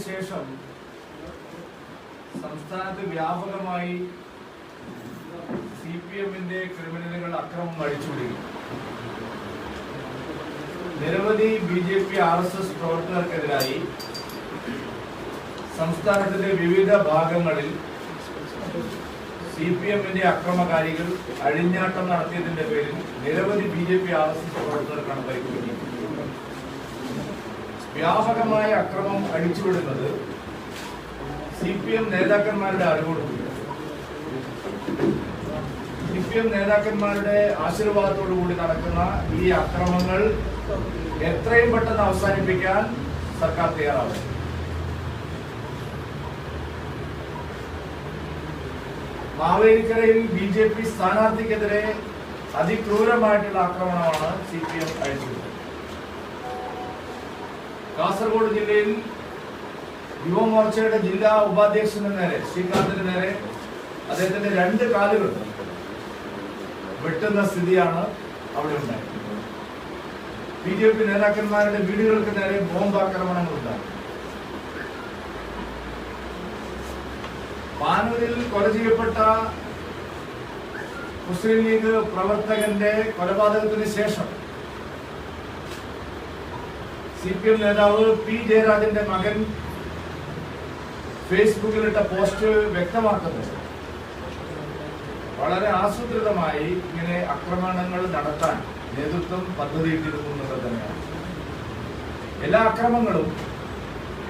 ശേഷം സംസ്ഥാനത്ത് വ്യാപകമായി CPM-ന്റെ ക്രിമിനലുകൾ അക്രമം അഴിച്ചുവിടുകയും നിരവധി BJP RSS പ്രവർത്തകർക്കെതിരായി സംസ്ഥാനത്തിന്റെ വിവിധ ഭാഗങ്ങളിൽ CPM-ന്റെ അക്രമകാരികൾ അഴിഞ്ഞാട്ടം നടത്തിയതിന്റെ പേരിൽ നിരവധി BJP RSS പ്രവർത്തകർക്കാണ് പരിക്കേറ്റത്. വ്യാപകമായ അക്രമം അഴിച്ചുവിടുന്നത് CPM നേതാക്കന്മാരുടെ അറിവോടുകൂടി CPM നേതാക്കന്മാരുടെ ആശീർവാദത്തോടുകൂടി നടക്കുന്ന ഈ അക്രമങ്ങൾ എത്രയും പെട്ടെന്ന് അവസാനിപ്പിക്കാൻ സർക്കാർ തയ്യാറാവും. മാവേലിക്കരയിൽ BJP സ്ഥാനാർത്ഥിക്കെതിരെ അതിക്രൂരമായിട്ടുള്ള ആക്രമണമാണ് CPM അഴിച്ചുവിട്ടത്. കാസർഗോഡ് ജില്ലയിൽ യുവമോർച്ചയുടെ ജില്ലാ ഉപാധ്യക്ഷന് നേരെ ശ്രീകാന്തിന് നേരെ അദ്ദേഹത്തിന്റെ 2 കാലുകൾ വെട്ടുന്ന സ്ഥിതിയാണ് അവിടെ ഉണ്ടായത്. BJP നേതാക്കന്മാരുടെ വീടുകൾക്ക് നേരെ ബോംബാക്രമണങ്ങൾ ഉണ്ടായി. പാനൂരിൽ കൊല ചെയ്യപ്പെട്ട മുസ്ലിം ലീഗ് പ്രവർത്തകന്റെ കൊലപാതകത്തിന് ശേഷം CPM നേതാവ് P. ജയരാജന്റെ മകൻ ഫേസ്ബുക്കിലിട്ട പോസ്റ്റ് വ്യക്തമാക്കുന്നത് വളരെ ആസൂത്രിതമായി ഇങ്ങനെ ആക്രമണങ്ങൾ നടത്താൻ നേതൃത്വം പദ്ധതിയിട്ടിരുന്നു എന്നുള്ളത് തന്നെയാണ്. എല്ലാ അക്രമങ്ങളും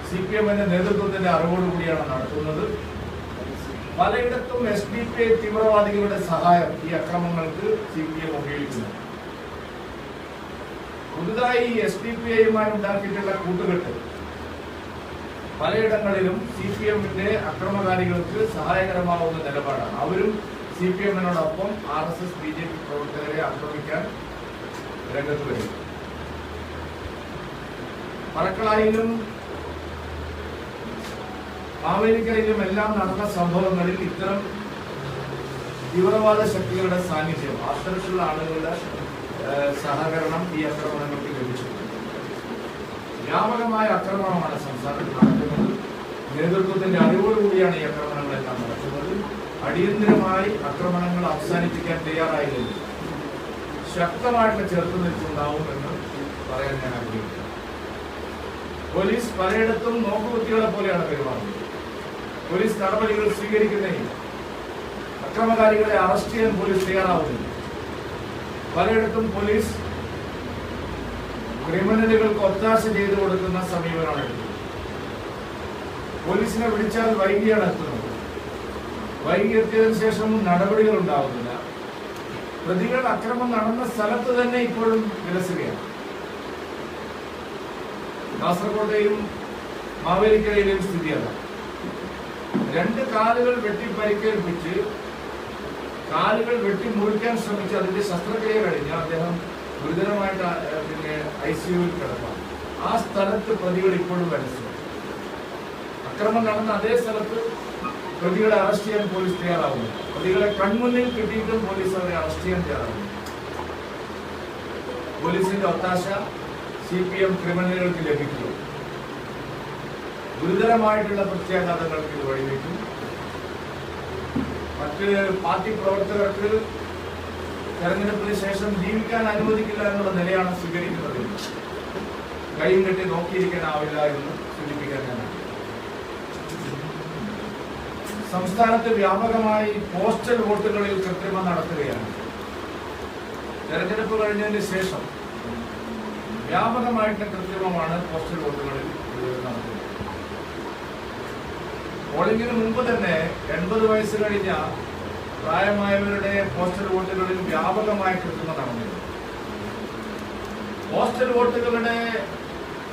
CPM-ന്റെ നേതൃത്വത്തിന്റെ അറിവോടുകൂടിയാണ് നടത്തുന്നത്. പലയിടത്തും SDPI തീവ്രവാദികളുടെ സഹായം ഈ അക്രമങ്ങൾക്ക് CPM ഉപയോഗിക്കുന്നു. പുതുതായി SDPI-യുമായി ഉണ്ടാക്കിയിട്ടുള്ള കൂട്ടുകെട്ട് പലയിടങ്ങളിലും CPM-ന്റെ അക്രമകാരികൾക്ക് സഹായകരമാവുന്ന നിലപാടാണ്. അവരും CPM-നോടൊപ്പം RSS BJP പ്രവർത്തകരെ ആക്രമിക്കാൻ രംഗത്ത് വരും. പറക്കളായിലും മാവേലിക്കരയിലും എല്ലാം നടന്ന സംഭവങ്ങളിൽ ഇത്തരം തീവ്രവാദ ശക്തികളുടെ സാന്നിധ്യം, അത്തരത്തിലുള്ള ആളുകളുടെ സഹകരണം ഈ ആക്രമണങ്ങൾക്ക് ലഭിച്ചു. വ്യാപകമായ ആക്രമണമാണ് സംസ്ഥാനത്ത് നടക്കുന്നത്. നേതൃത്വത്തിന്റെ അറിവോടുകൂടിയാണ് ഈ ആക്രമണങ്ങളെല്ലാം നടക്കുന്നത്. അടിയന്തരമായി ആക്രമണങ്ങൾ അവസാനിപ്പിക്കാൻ തയ്യാറായില്ലെങ്കിൽ ശക്തമായിട്ടുള്ള ചെറുത്തുനിൽപ്പുണ്ടാവും എന്ന് പറയാൻ ഞാൻ ആഗ്രഹിക്കുന്നു. പോലീസ് പലയിടത്തും നോക്കുകുത്തികളെ പോലെയാണ് പെരുമാറുന്നത്. പോലീസ് നടപടികൾ സ്വീകരിക്കുന്നില്ല. അക്രമകാരികളെ അറസ്റ്റ് ചെയ്യാൻ പോലീസ് തയ്യാറാവുന്നില്ല. പലയിടത്തും പോലീസ് ക്രിമിനലുകൾക്ക് ഒത്താശ ചെയ്തു കൊടുക്കുന്ന സമീപനമാണ് എടുക്കുന്നത്. പോലീസിനെ വിളിച്ചാൽ വൈകിയാണ് എത്തുന്നത്. വൈകി എത്തിയതിനു ശേഷം നടപടികൾ ഉണ്ടാവുന്നില്ല. പ്രതികൾ അക്രമം നടന്ന സ്ഥലത്ത് തന്നെ ഇപ്പോഴും വിലസുകയാണ്. കാസർകോട്ടെയും മാവേലിക്കരയിലെയും സ്ഥിതിയാണ്. 2 കാലുകൾ വെട്ടി പരിക്കേൽപ്പിച്ച് കാലുകൾ വെട്ടി മുറിക്കാൻ ശ്രമിച്ച് അതിന്റെ ശസ്ത്രക്രിയ കഴിഞ്ഞ് അദ്ദേഹം ഗുരുതരമായിട്ട് ICU-ൽ കിടപ്പാണ്. ആ സ്ഥലത്ത് പ്രതികൾ ഇപ്പോഴും വരച്ചു. അക്രമം നടന്ന അതേ സ്ഥലത്ത് പ്രതികളെ അറസ്റ്റ് ചെയ്യാൻ പോലീസ് തയ്യാറാവുന്നു. പ്രതികളെ കൺമുന്നിൽ കിട്ടിയിട്ടും പോലീസ് അവരെ അറസ്റ്റ് ചെയ്യാൻ തയ്യാറാവുന്നു. പോലീസിന്റെ ഒത്താശ CPM ക്രിമിനലുകൾക്ക് ലഭിക്കും. ഗുരുതരമായിട്ടുള്ള പ്രത്യാഘാതങ്ങൾക്ക് ഇത് വഴിവെക്കും. മറ്റ് പാർട്ടി പ്രവർത്തകർക്ക് തെരഞ്ഞെടുപ്പിന് ശേഷം ജീവിക്കാൻ അനുവദിക്കില്ല എന്നുള്ള നിലയാണ് സ്വീകരിക്കുന്നത്. കൈയും കെട്ടി നോക്കിയിരിക്കാനാവില്ല എന്ന് സൂചിപ്പിക്കാൻ ഞാനാണ്. സംസ്ഥാനത്ത് വ്യാപകമായി പോസ്റ്റൽ വോട്ടുകളിൽ കൃത്രിമം നടത്തുകയാണ്. തെരഞ്ഞെടുപ്പ് കഴിഞ്ഞതിന് ശേഷം വ്യാപകമായിട്ട് കൃത്രിമമാണ് പോസ്റ്റൽ വോട്ടുകളിൽ നടത്തുന്നത്. പോളിംഗിന് മുമ്പ് തന്നെ 80 വയസ്സ് കഴിഞ്ഞ പ്രായമായവരുടെ പോസ്റ്റൽ വോട്ടുകളിൽ വ്യാപകമായ കൃത്രിമം നടന്നിരുന്നു. പോസ്റ്റൽ വോട്ടുകളുടെ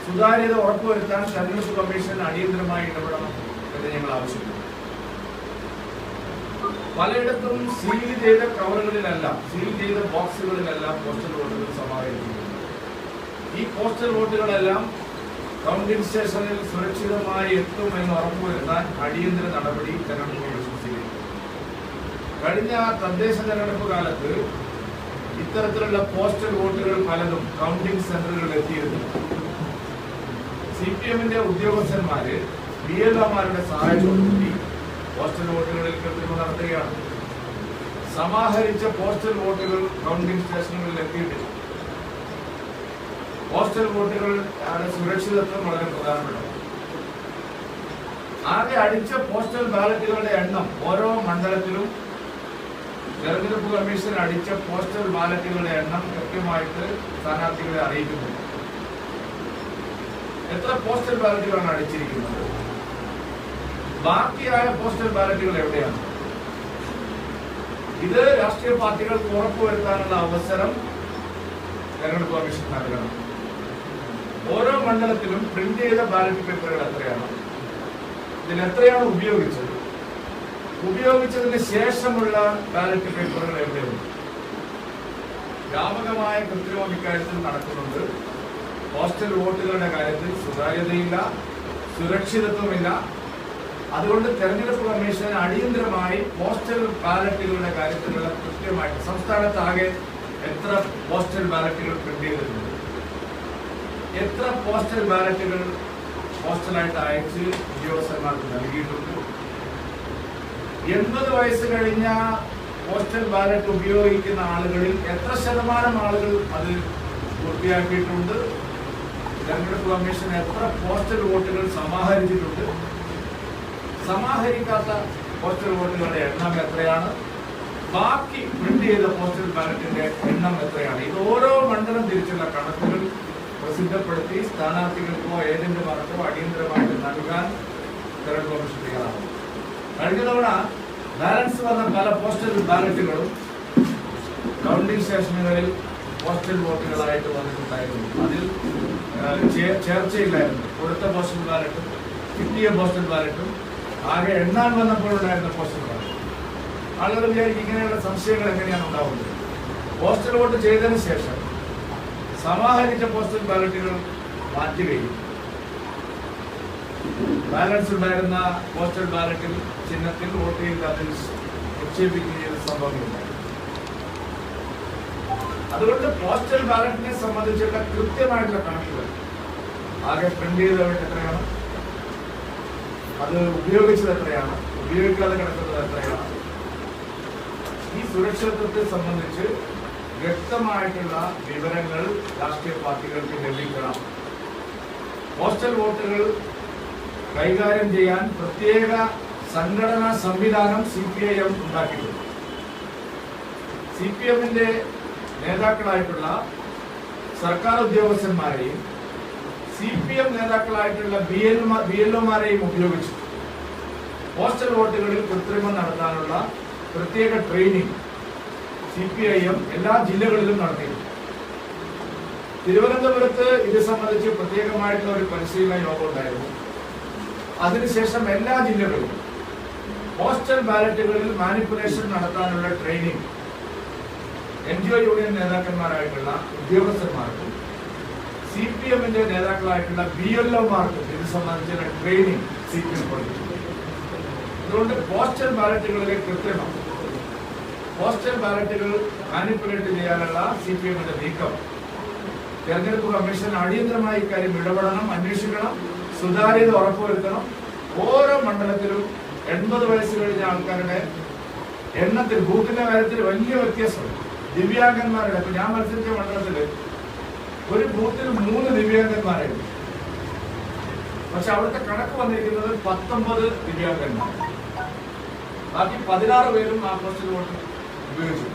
സുതാര്യത ഉറപ്പുവരുത്താൻ തെരഞ്ഞെടുപ്പ് കമ്മീഷൻ അടിയന്തരമായി ഇടപെടണം എന്ന് ഞങ്ങൾ ആവശ്യപ്പെട്ടു. പലയിടത്തും സീൽ ചെയ്ത കവറുകളിലല്ല, സീൽ ചെയ്ത ബോക്സുകളിലല്ല പോസ്റ്റൽ വോട്ടുകൾ സമാഹരിക്കുന്നത്. ഈ പോസ്റ്റൽ വോട്ടുകളെല്ലാം കൗണ്ടിംഗ് സ്റ്റേഷനിൽ സുരക്ഷിതമായി എത്തും എന്ന് ഉറപ്പുവരുത്താൻ അടിയന്തര നടപടി തെരഞ്ഞെടുപ്പ് കമ്മീഷൻ സ്വീകരിക്കും. കഴിഞ്ഞ തദ്ദേശ തെരഞ്ഞെടുപ്പ് കാലത്ത് ഇത്തരത്തിലുള്ള പോസ്റ്റൽ വോട്ടുകൾ പലതും കൗണ്ടിംഗ് സെന്ററുകളിൽ എത്തിയിരുന്നു. CPM-ന്റെ ഉദ്യോഗസ്ഥന്മാര് BLOമാരുടെ സഹായത്തോടുകൂടി പോസ്റ്റൽ വോട്ടുകളിൽ കൃത്രിമം നടത്തുകയാണ്. സമാഹരിച്ച പോസ്റ്റൽ വോട്ടുകൾ കൗണ്ടിംഗ് സ്റ്റേഷനുകളിൽ എത്തിയിട്ടില്ല. പോസ്റ്റൽ വോട്ടുകളുടെ സുരക്ഷിതത്വം വളരെ പ്രധാനപ്പെട്ടതാണ്. ആകെ അടിച്ച പോസ്റ്റൽ ബാലറ്റുകളുടെ എണ്ണം ഓരോ മണ്ഡലത്തിലും തെരഞ്ഞെടുപ്പ് കമ്മീഷൻ അടിച്ച പോസ്റ്റൽ ബാലറ്റുകളുടെ എണ്ണം കൃത്യമായിട്ട് സ്ഥാനാർത്ഥികളെ അറിയിക്കുന്നുണ്ട്. എത്ര പോസ്റ്റൽ ബാലറ്റുകളാണ് അടിച്ചിരിക്കുന്നത്, ബാക്കിയായ പോസ്റ്റൽ ബാലറ്റുകൾ എവിടെയാണ്? ഇത് രാഷ്ട്രീയ പാർട്ടികൾക്ക് ഉറപ്പുവരുത്താനുള്ള അവസരം തെരഞ്ഞെടുപ്പ് കമ്മീഷൻ നൽകണം. ഓരോ മണ്ഡലത്തിലും പ്രിന്റ് ചെയ്ത ബാലറ്റ് പേപ്പറുകൾ എത്രയാണ്, ഇതിൽ എത്രയാണ് ഉപയോഗിച്ചത്, ഉപയോഗിച്ചതിന് ശേഷമുള്ള ബാലറ്റ് പേപ്പറുകൾ എവിടെയുണ്ട്? വ്യാപകമായ കൃത്രിമം ഇക്കാര്യത്തിൽ നടക്കുന്നുണ്ട്. പോസ്റ്റൽ വോട്ടുകളുടെ കാര്യത്തിൽ സുതാര്യതയില്ല, സുരക്ഷിതത്വമില്ല. അതുകൊണ്ട് തെരഞ്ഞെടുപ്പ് കമ്മീഷൻ അടിയന്തരമായി പോസ്റ്റൽ ബാലറ്റുകളുടെ കാര്യത്തിലുള്ള കൃത്യമായിട്ട് സംസ്ഥാനത്താകെ എത്ര പോസ്റ്റൽ ബാലറ്റുകൾ പ്രിന്റ് ചെയ്തിട്ടുണ്ട്, എത്ര പോസ്റ്റൽ ബാലറ്റുകൾ പോസ്റ്റലായിട്ട് അയച്ച് ഉദ്യോഗസ്ഥന്മാർക്ക് നൽകിയിട്ടുണ്ട്, 80 വയസ്സ് കഴിഞ്ഞ പോസ്റ്റൽ ബാലറ്റ് ഉപയോഗിക്കുന്ന ആളുകളിൽ എത്ര ശതമാനം ആളുകൾ അത് പൂർത്തിയാക്കിയിട്ടുണ്ട്, തെരഞ്ഞെടുപ്പ് കമ്മീഷൻ എത്ര പോസ്റ്റൽ വോട്ടുകൾ സമാഹരിച്ചിട്ടുണ്ട്, സമാഹരിക്കാത്ത പോസ്റ്റൽ വോട്ടുകളുടെ എണ്ണം എത്രയാണ്, ബാക്കി പ്രിന്റ് ചെയ്ത പോസ്റ്റൽ ബാലറ്റിന്റെ എണ്ണം എത്രയാണ്? ഇത് ഓരോ മണ്ഡലം തിരിച്ചുള്ള കണക്കുകൾ പ്രസിദ്ധപ്പെടുത്തി സ്ഥാനാർത്ഥികൾക്കോ ഏജന്റുമാർക്കോ അടിയന്തരമായിട്ട് നൽകാൻ തെരഞ്ഞെടുപ്പ് കമ്മീഷൻ തയ്യാറാണ്. കഴിഞ്ഞ തവണ ബാലൻസ് വന്ന പല പോസ്റ്റൽ ബാലറ്റുകളും കൗണ്ടിംഗ് സ്റ്റേഷനുകളിൽ പോസ്റ്റൽ വോട്ടുകളായിട്ട് വന്നിട്ടുണ്ടായിരുന്നു. അതിൽ ചേർച്ചയില്ലായിരുന്നു. കൊടുത്ത പോസ്റ്റൽ ബാലറ്റും കിട്ടിയ പോസ്റ്റൽ ബാലറ്റും ആകെ എണ്ണാൻ വന്നപ്പോഴുണ്ടായിരുന്ന പോസ്റ്റൽ ബാലറ്റ്. ആളുകൾ വിചാരിക്കും ഇങ്ങനെയുള്ള സംശയങ്ങൾ എങ്ങനെയാണ് ഉണ്ടാവുന്നത്. പോസ്റ്റൽ വോട്ട് ചെയ്തതിനു ശേഷം സമാഹരിച്ച പോസ്റ്റൽ ബാലറ്റുകൾ മാറ്റുകയും ബാലൻസ് ഉണ്ടായിരുന്ന പോസ്റ്റൽ ബാലറ്റിൽ ചിഹ്നത്തിൽ വോട്ട് ചെയ്ത് അതിൽ നിക്ഷേപിക്കുകയും ചെയ്ത സംഭവങ്ങളുണ്ടായി. അതുകൊണ്ട് പോസ്റ്റൽ ബാലറ്റിനെ സംബന്ധിച്ചുള്ള കൃത്യമായിട്ടുള്ള കണക്കുകൾ ആകെ പ്രിന്റ് ചെയ്തവർ എത്രയാണ്, അത് ഉപയോഗിച്ചത് എത്രയാണ്, ഉപയോഗിക്കാതെ കിടക്കുന്നത് എത്രയാണ്, ഈ സുരക്ഷിതത്വത്തെ സംബന്ധിച്ച് വ്യക്തമായിട്ടുള്ള വിവരങ്ങൾ രാഷ്ട്രീയ പാർട്ടികൾക്ക് ലഭിക്കണം. പോസ്റ്റൽ വോട്ടുകൾ കൈകാര്യം ചെയ്യാൻ പ്രത്യേക സംഘടനാ സംവിധാനം CPIM ഉണ്ടാക്കിയിട്ടുണ്ട്. CPMന്റെ നേതാക്കളായിട്ടുള്ള സർക്കാർ ഉദ്യോഗസ്ഥന്മാരെയും CPM നേതാക്കളായിട്ടുള്ള BLOമാരെയും ഉപയോഗിച്ച് പോസ്റ്റൽ വോട്ടുകളിൽ കൃത്രിമം നടത്താനുള്ള പ്രത്യേക ട്രെയിനിങ് CPIM എല്ലാ ജില്ലകളിലും നടത്തിയിട്ടുണ്ട്. തിരുവനന്തപുരത്ത് ഇത് സംബന്ധിച്ച് പ്രത്യേകമായിട്ടുള്ള ഒരു പരിശീലന യോഗം ഉണ്ടായിരുന്നു. അതിനുശേഷം എല്ലാ ജില്ലകളിലും പോസ്റ്റൽ ബാലറ്റുകളിൽ മാനിപ്പുലേഷൻ നടത്താനുള്ള ട്രെയിനിങ് NGO യൂണിയൻ നേതാക്കന്മാരായിട്ടുള്ള ഉദ്യോഗസ്ഥന്മാർക്കും CPMന്റെ നേതാക്കളായിട്ടുള്ള BLOമാർക്കും ഇത് സംബന്ധിച്ചുള്ള ട്രെയിനിങ് CPM കൊടുത്തിട്ടുണ്ട്. അതുകൊണ്ട് പോസ്റ്റൽ ബാലറ്റുകളിലെ കൃത്രിമം, പോസ്റ്റൽ ബാലറ്റുകൾ മാനിപ്പുലേറ്റ് ചെയ്യാനുള്ള CPMന്റെ നീക്കം തെരഞ്ഞെടുപ്പ് കമ്മീഷൻ അടിയന്തരമായി ഇക്കാര്യം ഇടപെടണം, അന്വേഷിക്കണം, സുതാര്യത ഉറപ്പുവരുത്തണം. ഓരോ മണ്ഡലത്തിലും 80 വയസ്സ് കഴിഞ്ഞ ആൾക്കാരുടെ എണ്ണത്തിൽ ബൂത്തിന്റെ കാര്യത്തിൽ വലിയ വ്യത്യാസമുണ്ട്. ദിവ്യാംഗന്മാരുടെ, ഇപ്പൊ ഞാൻ മത്സരിച്ച മണ്ഡലത്തില് ഒരു ബൂത്തിൽ 3 ദിവ്യാംഗന്മാരായിരുന്നു. പക്ഷെ അവിടുത്തെ കണക്ക് വന്നിരിക്കുന്നത് 19 ദിവ്യാംഗന്മാർ. ബാക്കി 16 പേരും ആ പോസ്റ്റൽ വോട്ട് ഉപയോഗിച്ചു.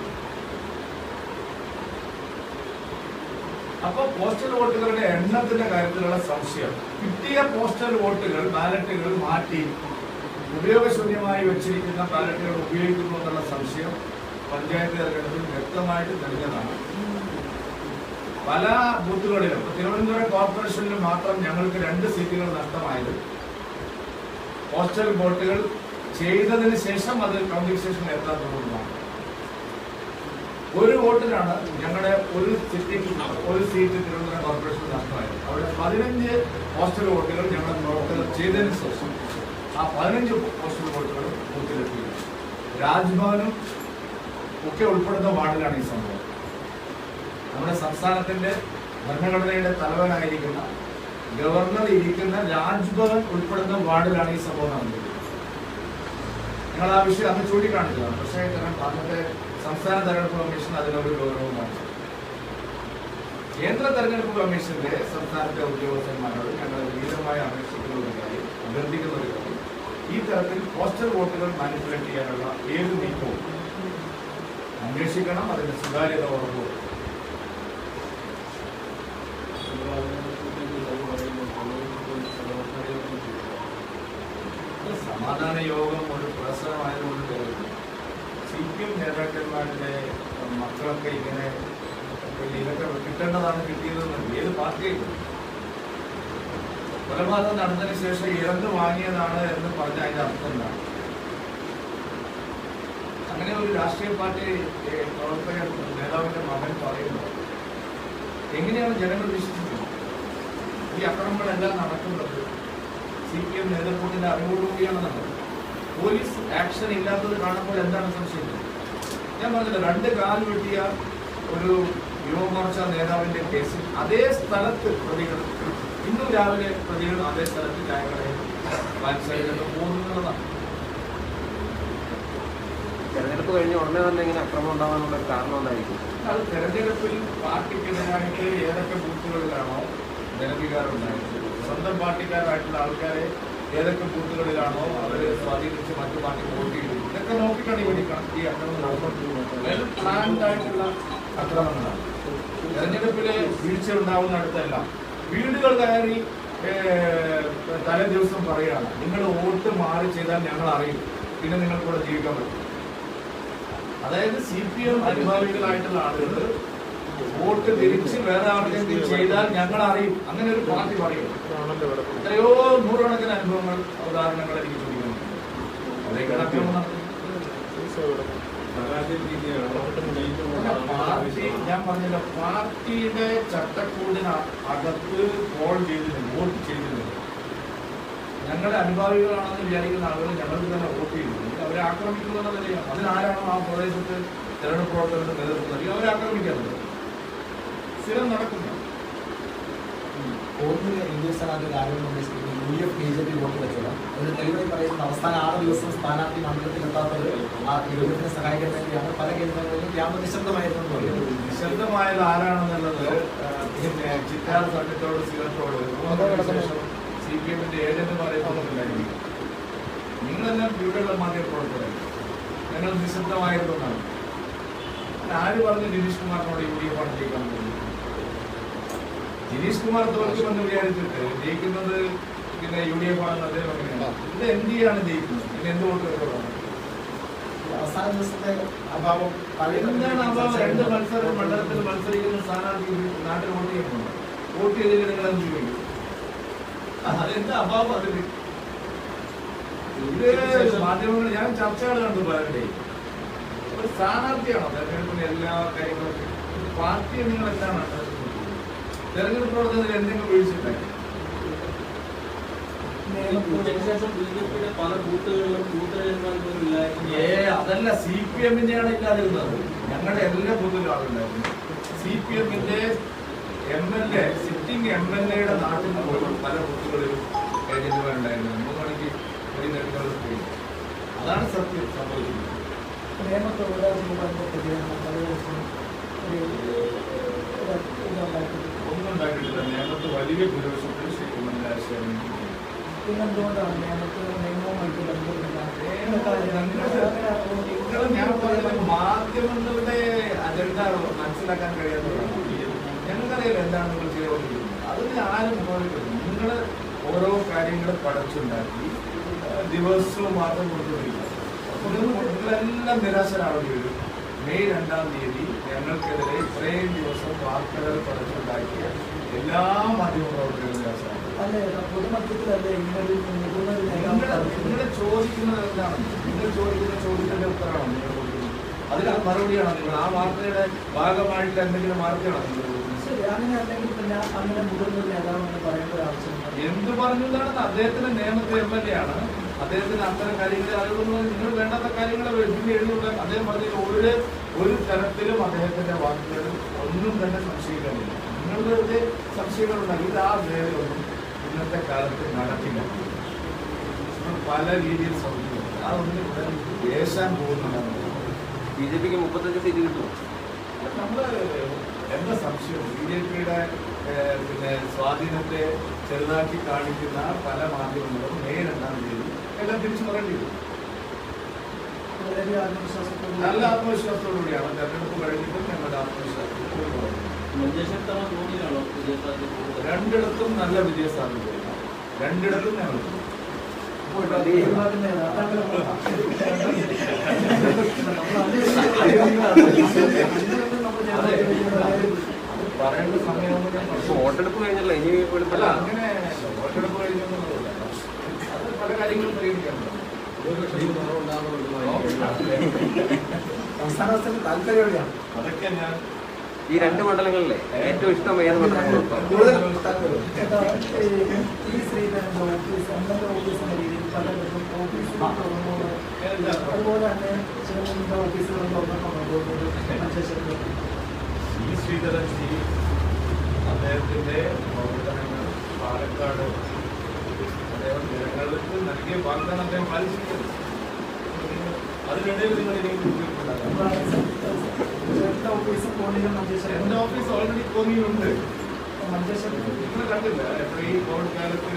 അപ്പൊ പോസ്റ്റൽ വോട്ടുകളുടെ എണ്ണത്തിന്റെ കാര്യത്തിലുള്ള സംശയം, കിട്ടിയ പോസ്റ്റൽ വോട്ടുകൾ ബാലറ്റുകൾ മാറ്റി ഉപയോഗശൂന്യമായി വെച്ചിരിക്കുന്ന ബാലറ്റുകൾ ഉപയോഗിക്കുന്നു എന്നുള്ള സംശയം പഞ്ചായത്ത് തെരഞ്ഞെടുപ്പിൽ വ്യക്തമായിട്ട് തെളിഞ്ഞതാണ്. പല ബൂത്തുകളിലും, തിരുവനന്തപുരം കോർപ്പറേഷനിൽ മാത്രം ഞങ്ങൾക്ക് 2 സീറ്റുകൾ നഷ്ടമായത് പോസ്റ്റൽ വോട്ടുകൾ ചെയ്തതിന് ശേഷം അത് കൗണ്ടിംഗ് സ്റ്റേഷനിൽ എത്താത്തതുകൊണ്ടാണ്. ഒരു വോട്ടിനാണ് ഞങ്ങളുടെ ഒരു സീറ്റ് തിരുവനന്തപുരം കോർപ്പറേഷൻ നഷ്ടമായത്. അവിടെ 15 പോസ്റ്റൽ വോട്ടുകൾ ഞങ്ങൾ വോട്ടുകൾ ചെയ്തതിന് ശേഷം ആ 15 പോസ്റ്റൽ വോട്ടുകൾ ബൂത്തിലെത്തി. രാജ്ഭവനും ഒക്കെ ഉൾപ്പെടുന്ന വാർഡിലാണ് ഈ സംഭവം. നമ്മുടെ സംസ്ഥാനത്തിന്റെ ഭരണഘടനയുടെ തലവനായിരിക്കുന്ന ഗവർണർ ഇരിക്കുന്ന രാജ്ഭവൻ ഉൾപ്പെടുന്ന വാർഡിലാണ് ഈ സംഭവം നടന്നത്. ഞങ്ങൾ ആ വിഷയം അന്ന് ചൂണ്ടിക്കാണിച്ചതാണ്. പക്ഷേ അന്നത്തെ സംസ്ഥാന തെരഞ്ഞെടുപ്പ് കമ്മീഷൻ അതിനൊരു ഗൗരവം കാണിച്ചു. കേന്ദ്ര തെരഞ്ഞെടുപ്പ് കമ്മീഷന്റെ സംസ്ഥാനത്തെ ഉദ്യോഗസ്ഥന്മാരോട് ഞങ്ങൾ വിപുലമായി അപേക്ഷിക്കുന്ന ഒരു കാര്യം, അഭ്യർത്ഥിക്കുന്ന ഒരു കാര്യം, ഈ തരത്തിൽ പോസ്റ്റൽ വോട്ടുകൾ മാനിപ്പുലേറ്റ് ചെയ്യാനുള്ള ഏത് നീക്കവും അന്വേഷിക്കണം, അതിന്റെ സ്വകാര്യത ഉറപ്പുവരുത്തണം. സമാധാന യോഗം ഒരു പ്രശ്നമായതുകൊണ്ട് CPM നേതാക്കന്മാരുടെ മക്കളൊക്കെ ഇങ്ങനെ ഇതൊക്കെ കിട്ടേണ്ടതാണ് കിട്ടിയതെന്ന് ഏത് പാർട്ടിയായിട്ടും കൊലപാതകം നടന്നതിന് ശേഷം ഇറന്നു വാങ്ങിയതാണ് എന്ന് പറഞ്ഞ അതിന്റെ അർത്ഥം എന്താണ്? അങ്ങനെ ഒരു രാഷ്ട്രീയ പാർട്ടി പ്രവർത്തകൻ നേതാവിന്റെ മകൻ പറയുന്നത് എങ്ങനെയാണ് ജനങ്ങൾ വിശ്വസിക്കുന്നത്? ഈ അക്രമങ്ങളെല്ലാം നടക്കുന്നത് CPM നേതൃത്വത്തിന്റെ അറിവോടുകൂടിയാണ് നടന്നത്. പോലീസ് ആക്ഷൻ ഇല്ലാത്തത് കാണുമ്പോൾ എന്താണ് സംശയിക്കുന്നത്? ഞാൻ പറഞ്ഞില്ല, 2 കാൽ വെട്ടിയ ഒരു യുവമോർച്ച നേതാവിന്റെ കേസിൽ അതേ സ്ഥലത്ത് പ്രതികൾ ഇന്നും രാവിലെ പ്രതികൾ അതേ സ്ഥലത്ത് ചായക്കടയിൽ വാൻസൈഡിലൊക്കെ പോകുന്നതാണ്. തെരഞ്ഞെടുപ്പ് കഴിഞ്ഞ ഉടനെ തന്നെ ഇങ്ങനെ അക്രമം ഉണ്ടാകാനുള്ള ഒരു കാരണം എന്തായിരിക്കും? അത് തെരഞ്ഞെടുപ്പിൽ പാർട്ടിക്കെതിരായിട്ട് ഏതൊക്കെ ബൂത്തുകളിലാണോ ജനവികാരമുണ്ടായത്, സ്വന്തം പാർട്ടിക്കാരായിട്ടുള്ള ആൾക്കാരെ ഏതൊക്കെ ബൂത്തുകളിലാണോ അവരെ സ്വാധീനിച്ച് മറ്റു പാർട്ടി വോട്ട് ചെയ്തു, ഇതൊക്കെ നോക്കിയിട്ടാണ് ഈ അക്രമം നടന്നത്. പ്ലാൻഡ് ആയിട്ടുള്ള അക്രമങ്ങളാണ്. തെരഞ്ഞെടുപ്പിലെ വീഴ്ച ഉണ്ടാവുന്ന അടുത്തല്ല, വീടുകൾ കയറി തലേ ദിവസം പറയുകയാണ് നിങ്ങൾ വോട്ട് മാറി ചെയ്താൽ ഞങ്ങൾ അറിയും, പിന്നെ നിങ്ങൾക്ക് ഇവിടെ ജീവിക്കാൻ പറ്റും. അതായത് CPM അനുഭാവികളായിട്ടുള്ള ആളുകൾ വോട്ട് തിരിച്ച് വേറെ ആർക്കെങ്കിലും ചെയ്താൽ ഞങ്ങൾ അറിയും, അങ്ങനെ ഒരു പാർട്ടി പറയും. എത്രയോ നൂറുകണക്കിന് അനുഭവങ്ങൾ, ഉദാഹരണങ്ങൾ എനിക്ക് ചോദിക്കുന്നുണ്ട്. അതേക്കാണ് അക്രമം നടത്തുന്നത്. പാർട്ടി, ഞാൻ പറഞ്ഞില്ല, പാർട്ടിയുടെ ചട്ടക്കൂടിന് അകത്ത് കോൾ ചെയ്തില്ല, വോട്ട് ചെയ്തില്ല. ഞങ്ങളുടെ അനുഭാവികളാണെന്ന് വിചാരിക്കുന്ന ആളുകൾ ഞങ്ങൾക്ക് തന്നെ വോട്ട് ചെയ്യുന്നു, അവരെ ആക്രമിക്കുന്ന നിലയാണ്. അതിനാരാണോ ആ പ്രദേശത്ത് തെരഞ്ഞെടുപ്പ് പ്രവർത്തനത്തിന് നേതൃത്വം നൽകി അവരെ ആക്രമിക്കാറുണ്ട്. സ്ഥിരം നടക്കുന്നു. UDF BJP വോട്ട് വെച്ചത് ഒരു തെളിവായി പറയുന്നത് അവസാന 6 ദിവസം സ്ഥാനാർത്ഥി മണ്ഡലത്തിലെത്താത്തത് ആ UDFിനെ സഹായിക്കാൻ വേണ്ടിയാണ്. പല കേന്ദ്രങ്ങളിലും ഗ്രാമ നിശബ്ദമായിരുന്നു. നിശബ്ദമായത് ആരാണെന്നുള്ളത് പിന്നെ ചിറ്റാർ സംഘത്തോട് സിഗത്തോട് CPMന്റെ ഏജന്റുമാരെ പറഞ്ഞിട്ടുണ്ടായിരിക്കും. നിങ്ങളെല്ലാം വീടുള്ള മാധ്യമ പ്രവർത്തകർ, ഞങ്ങൾ നിശബ്ദമായിരുന്നാണ്. ആര് പറഞ്ഞു നിതീഷ് കുമാറിനോട് UDF ആണ് ജയിക്കാൻ പോകുന്നത്? നിതീഷ് കുമാർ തോൽക്കുമെന്ന് വിചാരിച്ചിട്ട് ജയിക്കുന്നത് പിന്നെ UDF ആണെന്ന് അദ്ദേഹം അങ്ങനെയാണ്. ഇത് NDA ആണ് ജയിക്കുന്നത്, പിന്നെ എന്ത് വോട്ട് കിട്ടുന്നതാണ്? അവസാന ദിവസത്തെ അഭാവം എന്താണ് അഭാവം? 2 മണ്ഡലത്തിൽ മത്സരിക്കുന്ന സ്ഥാനാർത്ഥി നാട്ടിൽ വോട്ട് ചെയ്യുന്നുണ്ട്. വോട്ട് ചെയ്തിട്ട് നിങ്ങൾ എന്ത് ചോദിക്കും? അതെന്താ അഭാവം? അതിന് ഇത് മാധ്യമങ്ങൾ ഞാൻ ചർച്ചകൾ കണ്ടു പറയണ്ടേ, ഒരു സ്ഥാനാർത്ഥിയാണോ തെരഞ്ഞെടുപ്പിന്റെ എല്ലാ കാര്യങ്ങളും? പാർട്ടിയെ നിങ്ങൾ എന്താണ് തെരഞ്ഞെടുപ്പ് പ്രവർത്തനത്തിൽ എന്തെങ്കിലും വീഴ്ചയുണ്ടായി? അതല്ല, CPMന്റെയാണ് ഇല്ലാതിരുന്നത്. ഞങ്ങളുടെ എല്ലാ ബൂത്തിലും ആളുണ്ടായിരുന്നു. CPMന്റെ MLA, സിറ്റിംഗ് MLAയുടെ നാട്ടിൽ പോലും പല ബൂത്തുകളിലും ഏജന്റുമാരുണ്ടായിരുന്നു. 3 മണിക്ക് ഒരു നേട്ടങ്ങൾ. അതാണ് സത്യം സംഭവിക്കുന്നത്. ഒന്നും ഉണ്ടാക്കിയിട്ടില്ല. നിയമത്ത് വലിയ പുരോഗതി ശ്രീ ഉമ്മൻചാണ്ടി. ഞാൻ പറഞ്ഞത് മാധ്യമങ്ങളുടെ അജണ്ട മനസ്സിലാക്കാൻ കഴിയാത്തതാണ്. ഞങ്ങൾക്കറിയില്ല എന്താണ് നിങ്ങൾ ചെയ്തുകൊണ്ടിരിക്കുന്നത്. അതിന് ആരും മുന്നോട്ട് നിങ്ങൾ ഓരോ കാര്യങ്ങൾ പഠിച്ചുണ്ടാക്കി ദിവസവും മാത്രം കൊടുത്തുകൊണ്ടിരിക്കുക. അപ്പോൾ നിങ്ങളെല്ലാം നിരാശരാവേണ്ടി വരും. മെയ് 2-ാം തീയതി ഞങ്ങൾക്കെതിരെ ഇത്രയും ദിവസം വാർത്തകൾ പഠിച്ചുണ്ടാക്കിയ എല്ലാ മാധ്യമ പ്രവർത്തകരും നിരാശരാകും. നിങ്ങളെ ചോദിക്കുന്നത് എന്താണ്? നിങ്ങൾ ചോദിക്കുന്ന ചോദ്യത്തിന്റെ ഉത്തരവാണ് നിങ്ങൾ കൊടുക്കുന്നത്. അതിന് മറുപടിയാണോ നിങ്ങൾ? ആ വാർത്തയുടെ ഭാഗമായിട്ട് എന്തെങ്കിലും വാർത്തയാണോ നിങ്ങൾ കൊടുക്കുന്നത്? എന്ത് പറഞ്ഞതാണ്? അദ്ദേഹത്തിന്റെ നിയമത്തെ MLA ആണ്. അദ്ദേഹത്തിന് അത്തരം കാര്യങ്ങളെ അറിവുള്ളൂ. നിങ്ങൾ വേണ്ടാത്ത കാര്യങ്ങളെ എഴുതിയുള്ള അദ്ദേഹം പറഞ്ഞ ഒരു തരത്തിലും അദ്ദേഹത്തിന്റെ വാക്കുകളിൽ ഒന്നും തന്നെ സംശയിക്കാനില്ല. നിങ്ങൾ വെറുതെ സംശയങ്ങളുണ്ടാക്കി ഇത് ആ വേദയൊന്നും ഇന്നത്തെ കാലത്ത് നടക്കില്ല. പല രീതിയിൽ ശ്രമിക്കുന്നുണ്ട്. അതൊന്നും ഇവിടെ ദേശം പോകുന്നുണ്ടെന്ന് BJPക്ക് 35 സീറ്റ് കിട്ടും. നമ്മള് എന്താ സംശയം? BJPയുടെ പിന്നെ സ്വാധീനത്തെ ചെറുതാക്കി കാണിക്കുന്ന പല മാധ്യമങ്ങളും മെയ് 2-ാം തീയതി എല്ലാം തിരിച്ചു പറയേണ്ടി വരും. നല്ല ആത്മവിശ്വാസത്തോടുകൂടിയാണ് തെരഞ്ഞെടുപ്പ് കഴിഞ്ഞിട്ടും ഞങ്ങളുടെ ആത്മവിശ്വാസത്തോടുകൂടി രണ്ടിടത്തും നല്ല വിജയസാധ്യതയാണ്. രണ്ടിടത്തും ഞങ്ങൾ പറയേണ്ട സമയമൊന്നും വോട്ടെടുപ്പ് കഴിഞ്ഞല്ല ഇനി അല്ല. അങ്ങനെ വോട്ടെടുപ്പ് കഴിഞ്ഞൊന്നുമില്ല. അത് പല കാര്യങ്ങളും പരിഗണിക്കാറുണ്ട്. സംസ്ഥാന വ്യവസ്ഥയിൽ താല്പര്യം എവിടെയാണ്? അതൊക്കെ ഞാൻ ഈ 2 മണ്ഡലങ്ങളിലെ ഏറ്റവും ഇഷ്ടം ഏത് മണ്ഡലങ്ങളും കൂടുതൽ താല്പര്യം ഈ ശ്രീധരന്റെ ഓഫീസ് അന്നത്തെ ഓഫീസ് എന്ന രീതിയിൽ പലരും ഓഫീസുകൾ തുറന്നു. അതുപോലെ തന്നെ ചില ഓഫീസുകൾ തുറന്നിട്ടുണ്ടോ മഞ്ചേശ്വരത്ത്? ഈ ശ്രീധരൻ ജി അദ്ദേഹത്തിന്റെ പ്രവർത്തനങ്ങൾ പാലക്കാട് അദ്ദേഹം ജനങ്ങൾക്ക് നൽകിയ വാഗ്ദാനം അദ്ദേഹം പാലിച്ചിരിക്കുന്നു. അതിനിടയിൽ നിങ്ങൾ ഇനിയും ചേട്ടന്റെ ഓഫീസ് കോന്നിയിൽ മഞ്ചേശ്വരം. എന്റെ ഓഫീസ് ഓൾറെഡി കോന്നിയിലുണ്ട്. മഞ്ചേശ്വരത്ത് നിങ്ങൾ കണ്ടില്ല എത്ര ഈ കോവിഡ് കാലത്ത്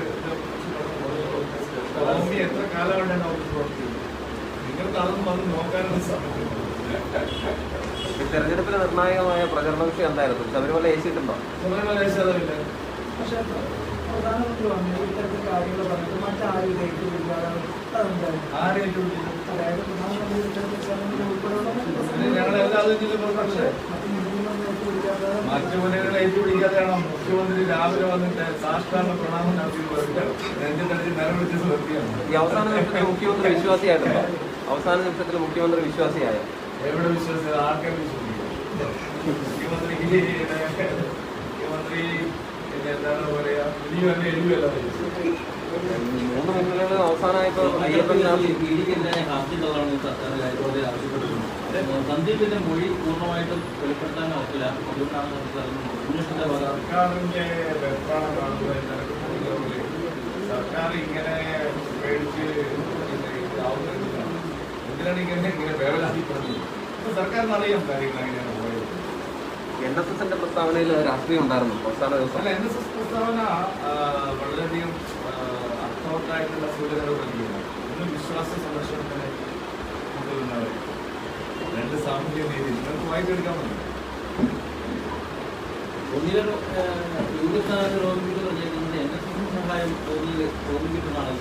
കോന്നി എത്ര കാലമായിട്ടാണ് ഓഫീസ് പ്രവർത്തിക്കുന്നത്? നിങ്ങൾക്ക് അതൊന്നും വന്ന് നോക്കാനുള്ള സമയത്തില്ല. തെരഞ്ഞെടുപ്പിലെ നിർണായകമായ പ്രചരണ വിഷയം എന്തായിരുന്നു? ശബരിമല ഏശിയിട്ടുണ്ടോ? ശബരിമല ഏശാതമില്ല. പക്ഷെ പ്രധാനമന്ത്രി വന്നു ഇത്തരത്തിൽ കാര്യങ്ങൾ പറഞ്ഞിട്ട് മറ്റാരും ഏറ്റുപിടിക്കാതെ അതെന്തായിരുന്നു? ആരെ ഏറ്റുപിടിച്ചു? അതായത് പ്രധാനമന്ത്രി ഇത്തരത്തിൽ ഉൾപ്പെടെയുള്ള ഞങ്ങളെല്ലാവരും പക്ഷേ മറ്റു മുന്നണികളെ ഏറ്റുപിടിക്കാതെയാണോ മുഖ്യമന്ത്രി രാവിലെ വന്നിട്ട് സാഷ്ടാംഗ പ്രണാമം നടത്തി രഞ്ജിത്തടിച്ച് നിലവിളിച്ച് നിർത്തിയാണ്. ഈ അവസാന നിമിഷത്തിൽ മുഖ്യമന്ത്രി വിശ്വാസിയായിട്ടുണ്ടോ? അവസാന നിമിഷത്തിൽ മുഖ്യമന്ത്രി വിശ്വാസിയായോ? എവിടെ വിശ്വസിച്ചത്? ആർക്കും വിശ്വസിക്കും. മുഖ്യമന്ത്രി എന്താണ് പറയാ, ഇനിയും എഴുതിയല്ല 3 മുന്നണികളും അവസാനമായപ്പോ അയ്യപ്പൻ സന്ദീപിന്റെ മൊഴി പൂർണ്ണമായിട്ടും വെളിപ്പെടുത്താൻ ഒക്കില്ല. അതുകൊണ്ടാണ് സർക്കാരിന്റെ വെപ്രാളം കാണുന്നത്. സർക്കാർ ഇങ്ങനെ പേടിച്ച് എന്തിനാണ് ഇങ്ങനെ വേവലാതിപ്പെടുന്നത്? സർക്കാരിന് അറിയാം കാര്യങ്ങൾ അങ്ങനെയാണ് പോയത്. NSSന്റെ പ്രസ്താവനയിൽ രാഷ്ട്രീയം ഉണ്ടായിരുന്നു അവസാന ദിവസം. അല്ല, NSS പ്രസ്താവന വളരെയധികം അർത്ഥവത്തായിട്ടുള്ള സൂചനകൾ നൽകിയാണ്. ഇന്ന് വിശ്വാസ സംരക്ഷണത്തിന് കൊണ്ടുവരുന്നവർ 2 സാമൂഹ്യ നീതി നിങ്ങൾക്ക് വായിച്ചെടുക്കാൻ മതി. ഒന്നിലും യുവസ്ഥാനത്ത് ഓർമ്മിപ്പിക്കുന്ന പറഞ്ഞിരിക്കുന്നത് NSS സഹായം ഓർമ്മിപ്പിക്കുന്നതാണ്.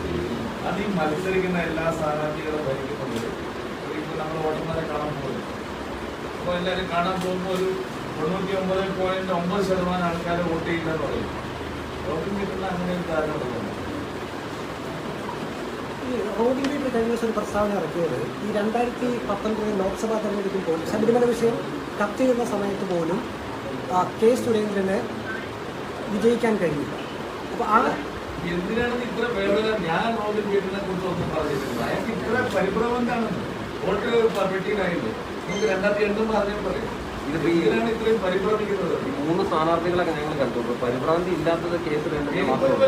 അത് ഈ മത്സരിക്കുന്ന എല്ലാ സ്ഥാനാർത്ഥികളും ഭരിക്കുന്നുണ്ട്. ഇപ്പോൾ നമ്മൾ വോട്ടർമാരെ കാണാൻ പോകുന്നു. അപ്പോൾ എല്ലാവരും കാണാൻ പോകുമ്പോൾ ഒരു 99.9% ആൾക്കാരെ വോട്ട് ചെയ്യില്ല എന്ന് പറയും. ഓർമ്മിപ്പിക്കുന്ന അങ്ങനെ ഒരു കാരണമുള്ളതാണ്. റോഡ് വീട്ടിൽ കഴിഞ്ഞ ദിവസം ഒരു പ്രസ്താവന ഇറക്കിയത് ഈ 2019 ലോക്സഭാ തെരഞ്ഞെടുപ്പിൽ ശബരിമല വിഷയം ചർച്ച ചെയ്യുന്ന സമയത്ത് പോലും കെ സുരേന്ദ്രന് വിജയിക്കാൻ കഴിഞ്ഞില്ല. അപ്പോൾ ആ എന്തിനാണ് ഇത്ര വേദന? ഞാൻ റോഡിൽ വീട്ടിനെ കുറിച്ച് ഒന്നും പറഞ്ഞിട്ടില്ല. അയാൾക്ക് ഇത്ര പരിഭ്രമന്താണ്. വോട്ട് പെട്ടിയിലായില്ലേ? നമുക്ക് 2008 പറഞ്ഞാൽ പറയും. ഇതിലാണ് ഇത്രയും പരിഭ്രമിക്കുന്നത്. 3 സ്ഥാനാർത്ഥികളൊക്കെ ഞങ്ങൾ കണ്ടു. പരിഭ്രാന്തി ഇല്ലാത്തത് കെ സുരേന്ദ്രൻ മാത്രമേ.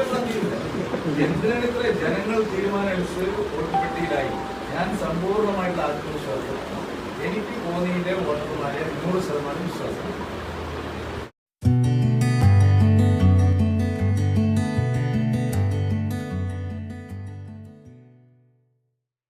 എന്തിനാണ് ഇത്ര ജനങ്ങൾ തീരുമാനിച്ച് വോട്ട് പെട്ടിയിലായി? ഞാൻ സമ്പൂർണ്ണമായിട്ട് ആത്മവിശ്വാസമാണ്. എനിക്ക് കോന്നിയിലെ വോട്ടർമാരെ 100% വിശ്വാസമാണ്.